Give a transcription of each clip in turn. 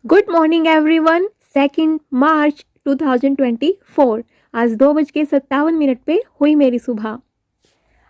Good morning everyone. 2 मार्च 2024 आज 2:57 पे हुई मेरी सुबह।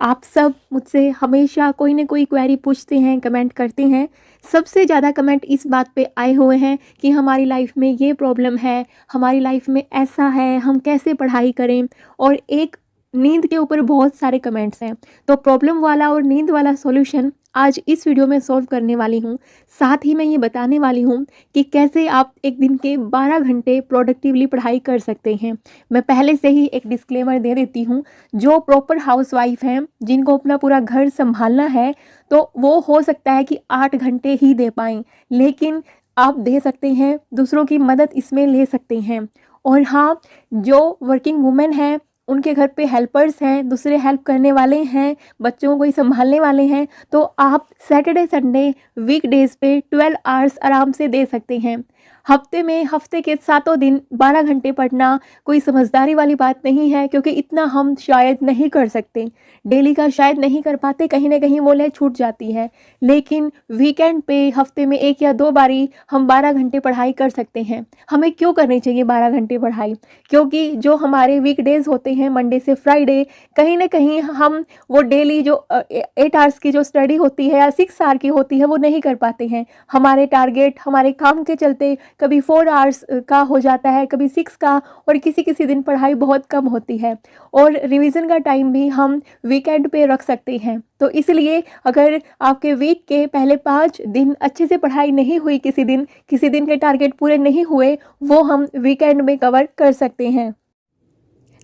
आप सब मुझसे हमेशा कोई ना कोई क्वेरी पूछते हैं, कमेंट करते हैं। सबसे ज़्यादा कमेंट इस बात पे आए हुए हैं कि हमारी लाइफ में ये प्रॉब्लम है, हमारी लाइफ में ऐसा है, हम कैसे पढ़ाई करें। और एक नींद के ऊपर बहुत सारे कमेंट्स हैं। तो प्रॉब्लम वाला और नींद वाला सॉल्यूशन आज इस वीडियो में सॉल्व करने वाली हूँ। साथ ही मैं ये बताने वाली हूँ कि कैसे आप एक दिन के 12 घंटे प्रोडक्टिवली पढ़ाई कर सकते हैं। मैं पहले से ही एक डिस्क्लेमर दे देती हूँ, जो प्रॉपर हाउसवाइफ हैं, जिनको अपना पूरा घर संभालना है, तो वो हो सकता है कि 8 घंटे ही दे पाएँ, लेकिन आप दे सकते हैं, दूसरों की मदद इसमें ले सकते हैं। और हाँ, जो वर्किंग वुमेन हैं, उनके घर पे हेल्पर्स हैं, दूसरे हेल्प करने वाले हैं, बच्चों को ही संभालने वाले हैं, तो आप सैटरडे संडे वीकडेज़ पे 12 आवर्स आराम से दे सकते हैं। हफ्ते के 7 दिन 12 घंटे पढ़ना कोई समझदारी वाली बात नहीं है, क्योंकि इतना हम शायद नहीं कर सकते। डेली का शायद नहीं कर पाते, कहीं ना कहीं वो लय छूट जाती है। लेकिन वीकेंड पे हफ्ते में 1 या 2 बारी हम 12 घंटे पढ़ाई कर सकते हैं। हमें क्यों करनी चाहिए 12 घंटे पढ़ाई? क्योंकि जो हमारे वीकडेज़ होते हैं, मंडे से फ्राइडे, कहीं ना कहीं हम वो डेली जो 8 आवर्स की जो स्टडी होती है या 6 आवर की होती है, वो नहीं कर पाते हैं। हमारे टारगेट हमारे काम के चलते कभी 4 आवर्स का हो जाता है, कभी 6 का, और किसी किसी दिन पढ़ाई बहुत कम होती है। और रिवीजन का टाइम भी हम वीकेंड पे रख सकते हैं। तो इसलिए अगर आपके वीक के पहले 5 दिन अच्छे से पढ़ाई नहीं हुई, किसी दिन के टारगेट पूरे नहीं हुए, वो हम वीकेंड में कवर कर सकते हैं।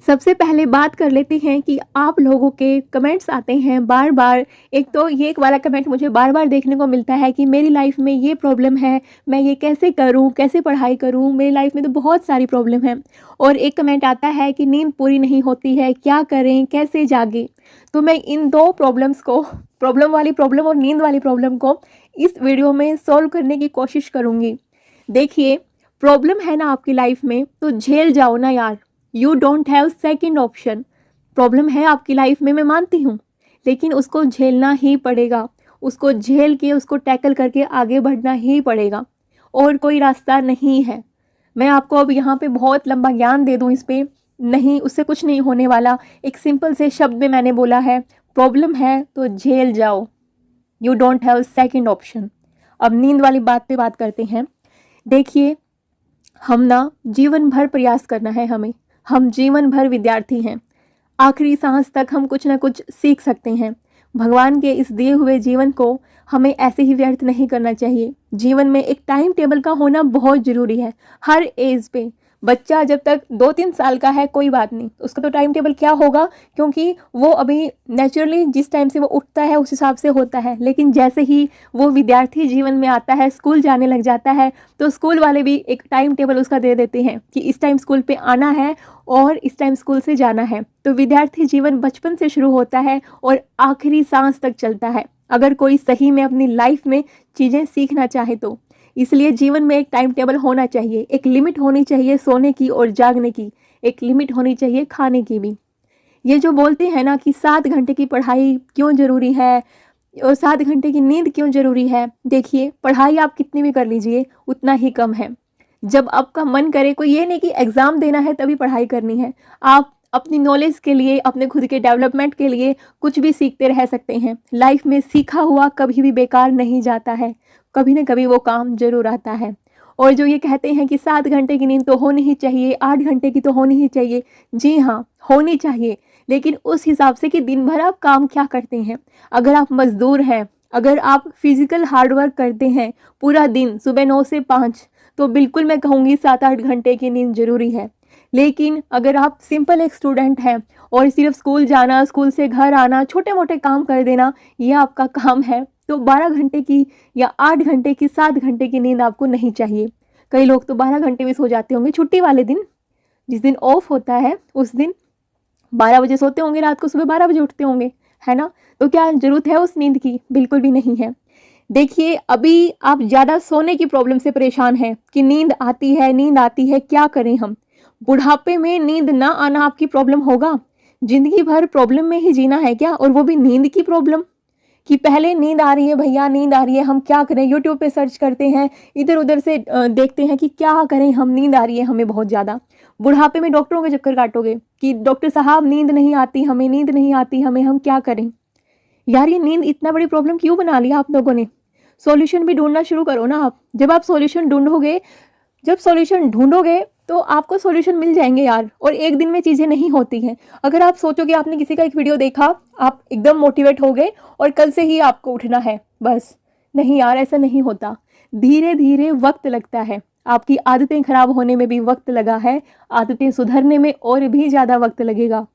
सबसे पहले बात कर लेते हैं कि आप लोगों के कमेंट्स आते हैं बार बार। एक तो ये एक वाला कमेंट मुझे बार बार देखने को मिलता है कि मेरी लाइफ में ये प्रॉब्लम है, मैं ये कैसे करूं, कैसे पढ़ाई करूं, मेरी लाइफ में तो बहुत सारी प्रॉब्लम है। और एक कमेंट आता है कि नींद पूरी नहीं होती है, क्या करें, कैसे जागे। तो मैं इन दो प्रॉब्लम्स को, प्रॉब्लम वाली प्रॉब्लम और नींद वाली प्रॉब्लम को, इस वीडियो में सॉल्व करने की कोशिश करूँगी। देखिए, प्रॉब्लम है ना आपकी लाइफ में, तो झेल जाओ ना यार। You don't have second option. Problem है आपकी लाइफ में, मैं मानती हूँ, लेकिन उसको झेलना ही पड़ेगा। उसको झेल के, उसको टैकल करके आगे बढ़ना ही पड़ेगा, और कोई रास्ता नहीं है। मैं आपको अब यहाँ पे बहुत लंबा ज्ञान दे दूँ इस पर, नहीं, उससे कुछ नहीं होने वाला। एक सिंपल से शब्द में मैंने बोला है, प्रॉब्लम है तो झेल जाओ। You don't have second option. अब नींद वाली बात पे बात करते हैं। देखिए, हम ना जीवन भर प्रयास करना है हमें। हम जीवन भर विद्यार्थी हैं। आखिरी सांस तक हम कुछ ना कुछ सीख सकते हैं। भगवान के इस दिए हुए जीवन को हमें ऐसे ही व्यर्थ नहीं करना चाहिए। जीवन में एक टाइम टेबल का होना बहुत ज़रूरी है। हर एज पे बच्चा जब तक 2-3 साल का है, कोई बात नहीं, उसका तो टाइम टेबल क्या होगा, क्योंकि वो अभी नेचुरली जिस टाइम से वो उठता है उस हिसाब से होता है। लेकिन जैसे ही वो विद्यार्थी जीवन में आता है, स्कूल जाने लग जाता है, तो स्कूल वाले भी एक टाइम टेबल उसका दे देते हैं कि इस टाइम स्कूल पे आना है और इस टाइम स्कूल से जाना है। तो विद्यार्थी जीवन बचपन से शुरू होता है और आखिरी सांस तक चलता है, अगर कोई सही में अपनी लाइफ में चीज़ें सीखना चाहे तो। इसलिए जीवन में एक टाइम टेबल होना चाहिए, एक लिमिट होनी चाहिए सोने की और जागने की, एक लिमिट होनी चाहिए खाने की भी। ये जो बोलते हैं ना कि 7 घंटे की पढ़ाई क्यों ज़रूरी है और 7 घंटे की नींद क्यों ज़रूरी है, देखिए, पढ़ाई आप कितनी भी कर लीजिए उतना ही कम है। जब आपका मन करे, कोई ये नहीं कि एग्ज़ाम देना है तभी पढ़ाई करनी है। आप अपनी नॉलेज के लिए, अपने खुद के डेवलपमेंट के लिए कुछ भी सीखते रह सकते हैं। लाइफ में सीखा हुआ कभी भी बेकार नहीं जाता है, कभी ना कभी वो काम ज़रूर आता है। और जो ये कहते हैं कि 7 घंटे की नींद तो होनी ही चाहिए, 8 घंटे की तो होनी ही चाहिए, जी हाँ, होनी चाहिए, लेकिन उस हिसाब से कि दिन भर आप काम क्या करते हैं। अगर आप मज़दूर हैं, अगर आप फिज़िकल हार्डवर्क करते हैं पूरा दिन, सुबह 9 से 5, तो बिल्कुल मैं कहूँगी 7-8 घंटे की नींद ज़रूरी है। लेकिन अगर आप सिंपल एक स्टूडेंट हैं और सिर्फ स्कूल जाना, स्कूल से घर आना, छोटे मोटे काम कर देना, ये आपका काम है, तो 12 घंटे की या 8 घंटे की, 7 घंटे की नींद आपको नहीं चाहिए। कई लोग तो 12 घंटे में सो जाते होंगे छुट्टी वाले दिन, जिस दिन ऑफ होता है उस दिन 12 बजे सोते होंगे, रात को सुबह 12 बजे उठते होंगे, है ना? तो क्या ज़रूरत है उस नींद की? बिल्कुल भी नहीं है। देखिए, अभी आप ज़्यादा सोने की प्रॉब्लम से परेशान हैं कि नींद आती है, क्या करें हम? बुढ़ापे में नींद ना आना आपकी प्रॉब्लम होगा? ज़िंदगी भर प्रॉब्लम में ही जीना है क्या, और वो भी नींद की प्रॉब्लम? कि पहले नींद आ रही है भैया, नींद आ रही है, हम क्या करें, यूट्यूब पे सर्च करते हैं, इधर उधर से देखते हैं कि क्या करें, हम नींद आ रही है हमें बहुत ज़्यादा। बुढ़ापे में डॉक्टरों के चक्कर काटोगे कि डॉक्टर साहब नींद नहीं आती हमें, नींद नहीं आती हमें, हम क्या करें। यार ये नींद इतना बड़ी प्रॉब्लम क्यों बना लिया आप लोगों ने। सॉल्यूशन भी ढूंढना शुरू करो ना आप। जब सॉल्यूशन ढूंढोगे तो आपको सॉल्यूशन मिल जाएंगे यार। और एक दिन में चीज़ें नहीं होती हैं। अगर आप सोचोगे आपने किसी का एक वीडियो देखा, आप एकदम मोटिवेट हो गए और कल से ही आपको उठना है, बस नहीं यार, ऐसा नहीं होता। धीरे धीरे वक्त लगता है। आपकी आदतें खराब होने में भी वक्त लगा है, आदतें सुधरने में और भी ज़्यादा वक्त लगेगा।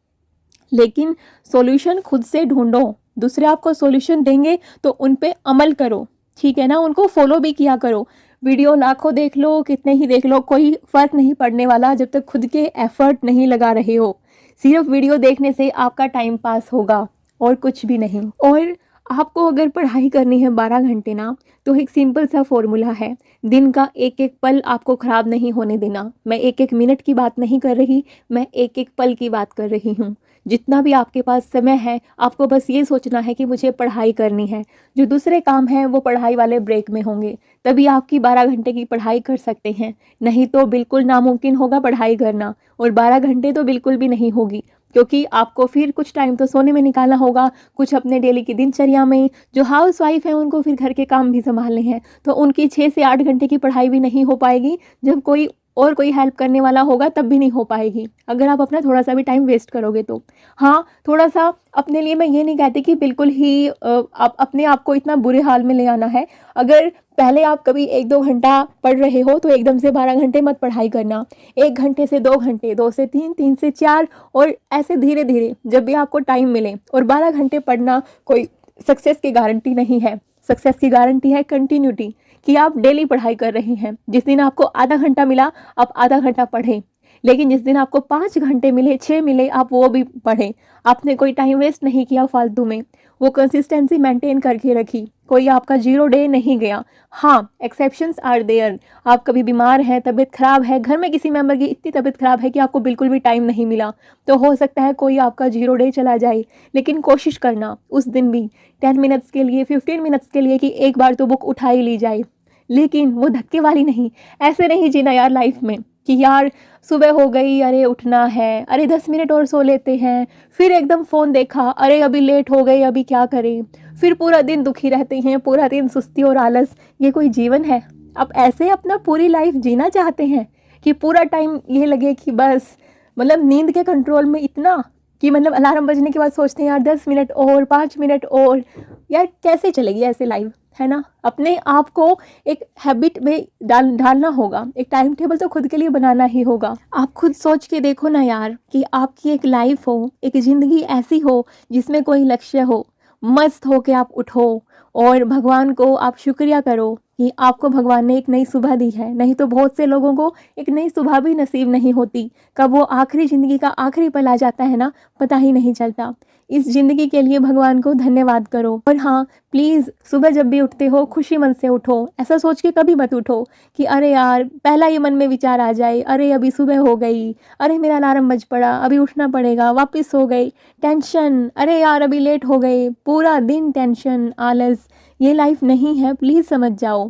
लेकिन सॉल्यूशन खुद से ढूंढो। दूसरे आपको सॉल्यूशन देंगे तो उन पे अमल करो, ठीक है ना। उनको फॉलो भी किया करो। वीडियो लाखों देख लो, कितने ही देख लो, कोई फ़र्क नहीं पड़ने वाला जब तक खुद के एफर्ट नहीं लगा रहे हो। सिर्फ वीडियो देखने से आपका टाइम पास होगा और कुछ भी नहीं। और आपको अगर पढ़ाई करनी है 12 घंटे ना, तो एक सिंपल सा फॉर्मूला है। दिन का एक एक पल आपको ख़राब नहीं होने देना। मैं एक एक मिनट की बात नहीं कर रही, मैं एक एक पल की बात कर रही हूँ। जितना भी आपके पास समय है, आपको बस ये सोचना है कि मुझे पढ़ाई करनी है। जो दूसरे काम हैं वो पढ़ाई वाले ब्रेक में होंगे, तभी आपकी 12 घंटे की पढ़ाई कर सकते हैं। नहीं तो बिल्कुल नामुमकिन होगा पढ़ाई करना, और 12 घंटे तो बिल्कुल भी नहीं होगी, क्योंकि आपको फिर कुछ टाइम तो सोने में निकालना होगा, कुछ अपने डेली की दिनचर्या में। जो हाउस वाइफ है उनको फिर घर के काम भी संभालने हैं, तो उनकी 6 से 8 घंटे की पढ़ाई भी नहीं हो पाएगी। जब कोई हेल्प करने वाला होगा तब भी नहीं हो पाएगी, अगर आप अपना थोड़ा सा भी टाइम वेस्ट करोगे तो। हाँ, थोड़ा सा अपने लिए, मैं ये नहीं कहती कि बिल्कुल ही आप अपने आप को इतना बुरे हाल में ले आना है। अगर पहले आप कभी 1-2 घंटा पढ़ रहे हो तो एकदम से 12 घंटे मत पढ़ाई करना। 1 घंटे से 2 घंटे, 2 से 3, 3 से 4, और ऐसे धीरे धीरे जब भी आपको टाइम मिले। और 12 घंटे पढ़ना कोई सक्सेस की गारंटी नहीं है। सक्सेस की गारंटी है कंटिन्यूटी, कि आप डेली पढ़ाई कर रहे हैं। जिस दिन आपको आधा घंटा मिला, आप आधा घंटा पढ़ें। लेकिन जिस दिन आपको 5 घंटे मिले, 6 मिले, आप वो भी पढ़ें। आपने कोई टाइम वेस्ट नहीं किया फालतू में, वो कंसिस्टेंसी मेंटेन करके रखी। कोई आपका 0 डे नहीं गया। हाँ, एक्सेप्शंस आर देयर। आप कभी बीमार हैं, तबीयत खराब है, घर में किसी मेंबर की इतनी तबीयत खराब है कि आपको बिल्कुल भी टाइम नहीं मिला, तो हो सकता है कोई आपका 0 डे चला जाए। लेकिन कोशिश करना उस दिन भी 10 मिनट्स के लिए, 15 मिनट्स के लिए, कि एक बार तो बुक उठा ही ली जाए। लेकिन वो धक्के वाली नहीं। ऐसे नहीं जीना यार लाइफ में कि यार सुबह हो गई, अरे उठना है, अरे 10 मिनट और सो लेते हैं, फिर एकदम फ़ोन देखा, अरे अभी लेट हो गई, अभी क्या करें, फिर पूरा दिन दुखी रहते हैं, पूरा दिन सुस्ती और आलस। ये कोई जीवन है? आप ऐसे अपना पूरी लाइफ जीना चाहते हैं कि पूरा टाइम ये लगे कि बस, मतलब नींद के कंट्रोल में इतना कि मतलब अलार्म बजने के बाद सोचते हैं यार 10 मिनट और, 5 मिनट और। यार कैसे चलेगी ऐसे लाइफ, है ना। अपने आप को एक हैबिट में ढालना होगा। एक टाइम टेबल तो खुद के लिए बनाना ही होगा। आप खुद सोच के देखो ना यार, कि आपकी एक लाइफ हो, एक ज़िंदगी ऐसी हो जिसमें कोई लक्ष्य हो। मस्त हो के आप उठो और भगवान को आप शुक्रिया करो कि आपको भगवान ने एक नई सुबह दी है। नहीं तो बहुत से लोगों को एक नई सुबह भी नसीब नहीं होती। कब वो आखिरी ज़िंदगी का आखिरी पल आ जाता है ना, पता ही नहीं चलता। इस ज़िंदगी के लिए भगवान को धन्यवाद करो। और हाँ, प्लीज़ सुबह जब भी उठते हो खुशी मन से उठो। ऐसा सोच के कभी मत उठो कि अरे यार, पहला ही मन में विचार आ जाए, अरे अभी सुबह हो गई, अरे मेरा अलार्म बज पड़ा, अभी उठना पड़ेगा, वापस हो गई, टेंशन, अरे यार अभी लेट हो गए, पूरा दिन टेंशन, आलस। ये लाइफ नहीं है, प्लीज़ समझ जाओ।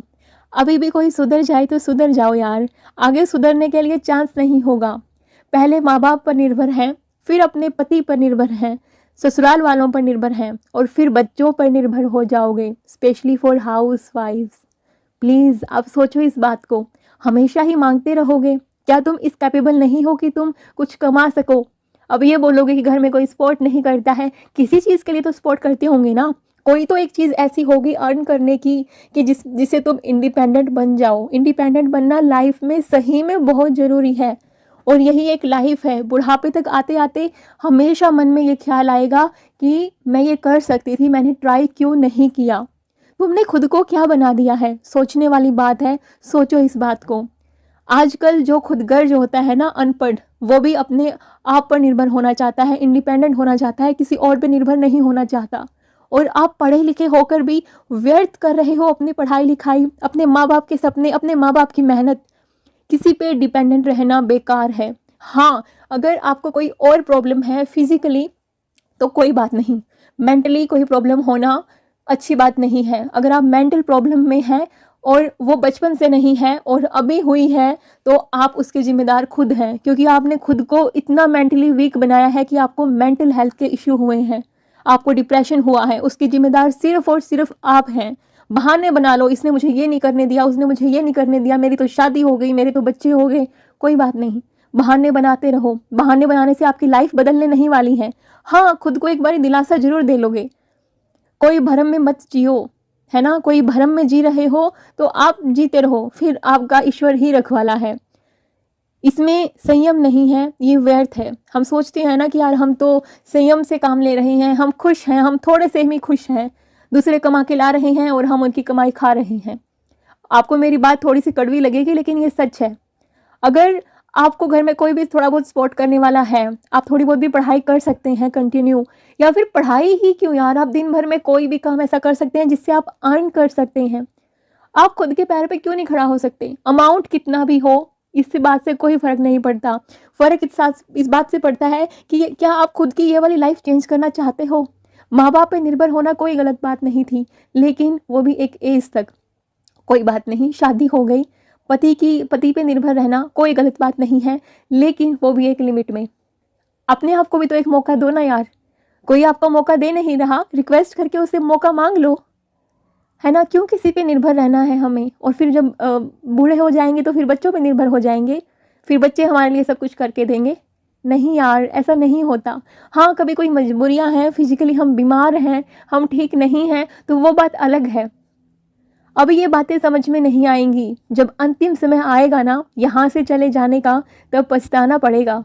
अभी भी कोई सुधर जाए तो सुधर जाओ यार, आगे सुधरने के लिए चांस नहीं होगा। पहले माँ बाप पर निर्भर हैं, फिर अपने पति पर निर्भर हैं, ससुराल वालों पर निर्भर हैं, और फिर बच्चों पर निर्भर हो जाओगे, specially for house wives. Please आप सोचो इस बात को। हमेशा ही मांगते रहोगे? क्या तुम इस कैपेबल नहीं हो कि तुम कुछ कमा सको? अब ये बोलोगे कि घर में कोई सपोर्ट नहीं करता है, किसी चीज़ के लिए तो सपोर्ट करते होंगे ना। कोई तो एक चीज़ ऐसी होगी अर्न करने की कि जिससे तुम इंडिपेंडेंट बन जाओ। इंडिपेंडेंट बनना लाइफ में सही में बहुत ज़रूरी है, और यही एक लाइफ है। बुढ़ापे तक आते आते हमेशा मन में ये ख्याल आएगा कि मैं ये कर सकती थी, मैंने ट्राई क्यों नहीं किया। तुमने खुद को क्या बना दिया है? सोचने वाली बात है, सोचो इस बात को। आजकल जो खुदगर्ज होता है ना, अनपढ़, वो भी अपने आप पर निर्भर होना चाहता है, इंडिपेंडेंट होना चाहता है, किसी और पे निर्भर नहीं होना चाहता। और आप पढ़े लिखे होकर भी व्यर्थ कर रहे हो अपनी पढ़ाई लिखाई, अपने माँ बाप के सपने, अपने माँ बाप की मेहनत। किसी पे डिपेंडेंट रहना बेकार है। हाँ, अगर आपको कोई और प्रॉब्लम है फिजिकली तो कोई बात नहीं, मेंटली कोई प्रॉब्लम होना अच्छी बात नहीं है। अगर आप मेंटल प्रॉब्लम में हैं और वो बचपन से नहीं है और अभी हुई है, तो आप उसके ज़िम्मेदार खुद हैं, क्योंकि आपने खुद को इतना मेंटली वीक बनाया है कि आपको मेंटल हेल्थ के इश्यू हुए हैं, आपको डिप्रेशन हुआ है। उसकी ज़िम्मेदार सिर्फ़ और सिर्फ आप हैं। बहाने बना लो, इसने मुझे ये नहीं करने दिया, उसने मुझे ये नहीं करने दिया, मेरी तो शादी हो गई, मेरे तो बच्चे हो गए। कोई बात नहीं, बहाने बनाते रहो। बहाने बनाने से आपकी लाइफ बदलने नहीं वाली है। हाँ, खुद को एक बार दिलासा ज़रूर दे लोगे। कोई भरम में मत जियो, है ना। कोई भरम में जी रहे हो तो आप जीते रहो, फिर आपका ईश्वर ही रखवाला है। इसमें संयम नहीं है, ये व्यर्थ है। हम सोचते हैं ना कि यार हम तो संयम से काम ले रहे हैं, हम खुश हैं, हम थोड़े से ही खुश हैं, दूसरे कमा के ला रहे हैं और हम उनकी कमाई खा रहे हैं। आपको मेरी बात थोड़ी सी कड़वी लगेगी, लेकिन ये सच है। अगर आपको घर में कोई भी थोड़ा बहुत सपोर्ट करने वाला है, आप थोड़ी बहुत भी पढ़ाई कर सकते हैं कंटिन्यू, या फिर पढ़ाई ही क्यों यार, आप दिन भर में कोई भी काम ऐसा कर सकते हैं जिससे आप अर्न कर सकते हैं। आप खुद के पैर पे क्यों नहीं खड़ा हो सकते। अमाउंट कितना भी हो, इससे बात से कोई फ़र्क नहीं पड़ता। फ़र्क इस बात से पड़ता है कि क्या आप खुद की ये वाली लाइफ चेंज करना चाहते हो। माँ बाप पे निर्भर होना कोई गलत बात नहीं थी, लेकिन वो भी एक एज तक। कोई बात नहीं, शादी हो गई, पति पे निर्भर रहना कोई गलत बात नहीं है, लेकिन वो भी एक लिमिट में। अपने आप को भी तो एक मौका दो ना यार। कोई आपको मौका दे नहीं रहा, रिक्वेस्ट करके उससे मौका मांग लो, है ना। क्यों किसी पे निर्भर रहना है हमें, और फिर जब बूढ़े हो जाएंगे तो फिर बच्चों पे निर्भर हो जाएंगे, फिर बच्चे हमारे लिए सब कुछ करके देंगे। नहीं यार, ऐसा नहीं होता। हाँ, कभी कोई मजबूरियां हैं, फिजिकली हम बीमार हैं, हम ठीक नहीं हैं, तो वो बात अलग है। अब ये बातें समझ में नहीं आएंगी। जब अंतिम समय आएगा ना यहाँ से चले जाने का, तब पछताना पड़ेगा,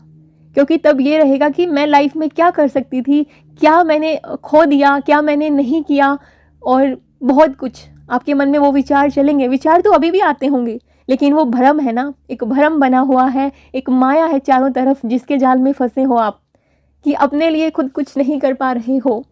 क्योंकि तब ये रहेगा कि मैं लाइफ में क्या कर सकती थी, क्या मैंने खो दिया, क्या मैंने नहीं किया, और बहुत कुछ आपके मन में वो विचार चलेंगे। विचार तो अभी भी आते होंगे, लेकिन वो भ्रम है ना, एक भ्रम बना हुआ है, एक माया है चारों तरफ, जिसके जाल में फंसे हो आप, कि अपने लिए खुद कुछ नहीं कर पा रहे हो।